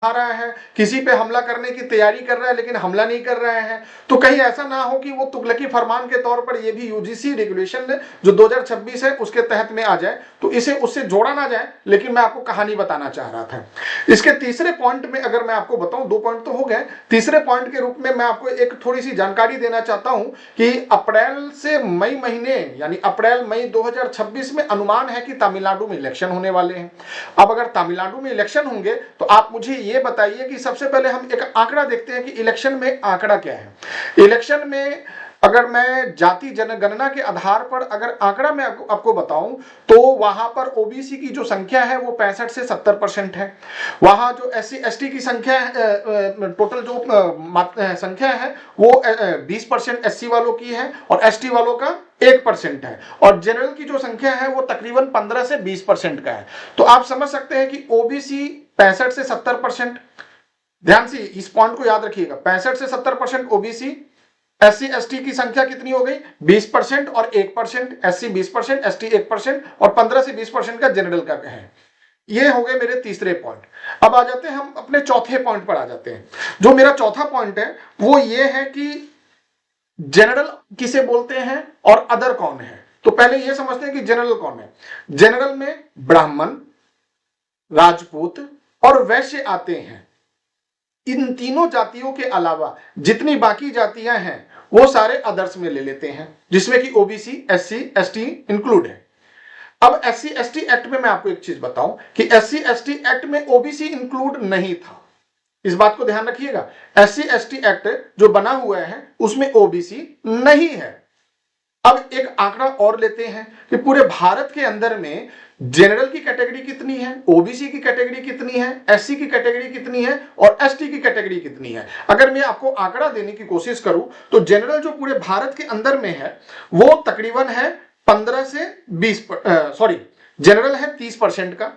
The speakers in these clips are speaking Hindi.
आ रहा है, किसी पे हमला करने की तैयारी कर रहा है लेकिन हमला नहीं कर रहे हैं, तो कहीं ऐसा ना हो कि वो तुगलकी फरमान के तौर पर ये भी यूजीसी रेगुलेशन जो 2026 है उसके तहत में आ जाए, तो इसे उससे जोड़ा ना जाए। लेकिन मैं आपको कहानी बताना चाह रहा था। इसके तीसरे पॉइंट में अगर मैं आपको बताऊं, 2 पॉइंट तो हो गए, तीसरे पॉइंट के रूप में मैं आपको एक थोड़ी सी जानकारी देना चाहता हूं कि अप्रैल से मई महीने यानी अप्रैल मई 2026 में अनुमान है कि तमिलनाडु में इलेक्शन होने वाले हैं। अब अगर तमिलनाडु में इलेक्शन होंगे तो आप मुझे ये बताइए कि सबसे पहले हम एक आंकड़ा देखते हैं कि इलेक्शन में आंकड़ा क्या है। इलेक्शन में अगर मैं जाति जनगणना के आधार पर अगर आंकड़ा मैं आपको बताऊं तो वहां पर ओबीसी की जो संख्या है वो 65 से 70% है। वहां जो एससी एसटी की संख्या टोटल जो संख्या है वो 20% एससी वालों की है और एसटी वालों का 1% है, और जनरल की जो संख्या है वो तकरीबन 15 से 20% का है। तो आप समझ सकते हैं कि ओबीसी 65 से 70%, ध्यान से इस पॉइंट को याद रखिएगा, 65 से 70% ओबीसी, एससी एसटी की संख्या कितनी हो गई 20% और 1%, एससी 20%, एसटी 1% और 15 से 20% का जनरल का है। ये हो गए मेरे तीसरे पॉइंट। अब आ जाते हैं हम अपने चौथे पॉइंट पर आ जाते हैं। जो मेरा चौथा पॉइंट है वो ये है कि जनरल किसे बोलते हैं और अदर कौन है। तो पहले ये समझते हैं कि जनरल कौन है। जनरल में ब्राह्मण, राजपूत और वैश्य आते हैं। इन तीनों जातियों के अलावा जितनी बाकी जातियां हैं वो सारे अदर्स में ले लेते हैं, जिसमें कि ओबीसी, एससी, एसटी इंक्लूड है। अब एससी एसटी एक्ट में मैं आपको एक चीज बताऊं कि एससी एसटी एक्ट में ओबीसी इंक्लूड नहीं था। इस बात को ध्यान रखिएगा, एससी एसटी एक्ट जो बना हुआ है उसमें ओबीसी नहीं है। अब एक आंकड़ा और लेते हैं कि पूरे भारत के अंदर में जनरल की कैटेगरी कितनी है, ओबीसी की कैटेगरी कितनी है, एससी की कैटेगरी कितनी है और एसटी की कैटेगरी कितनी है। अगर मैं आपको आंकड़ा देने की कोशिश करूं तो जनरल जो पूरे भारत के अंदर में है वो तकरीबन है 15 से 20 सॉरी जनरल है 30% का,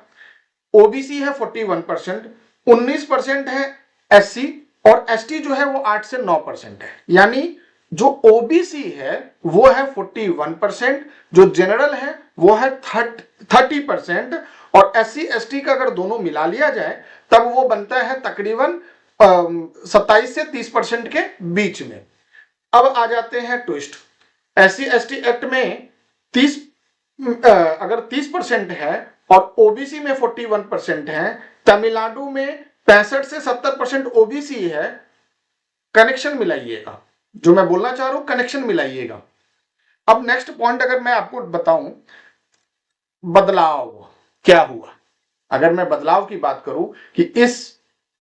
ओबीसी है 41%, 19% है एससी और एसटी जो है वो 8 से 9% है। यानी जो ओबीसी है वो है 41%, जो जनरल है वो है 30% और एससी एसटी का अगर दोनों मिला लिया जाए तब वो बनता है तकरीबन 27 से 30% के बीच में। अब आ जाते हैं ट्विस्ट। एससी एसटी एक्ट में 30 अगर 30% है और ओबीसी में 41% है, तमिलनाडु में 65 से 70% ओबीसी है। कनेक्शन मिलाइएगा, जो मैं बोलना चाह रहा हूं कनेक्शन मिलाइएगा। अब नेक्स्ट पॉइंट अगर मैं आपको बताऊं, बदलाव क्या हुआ। अगर मैं बदलाव की बात करूं कि इस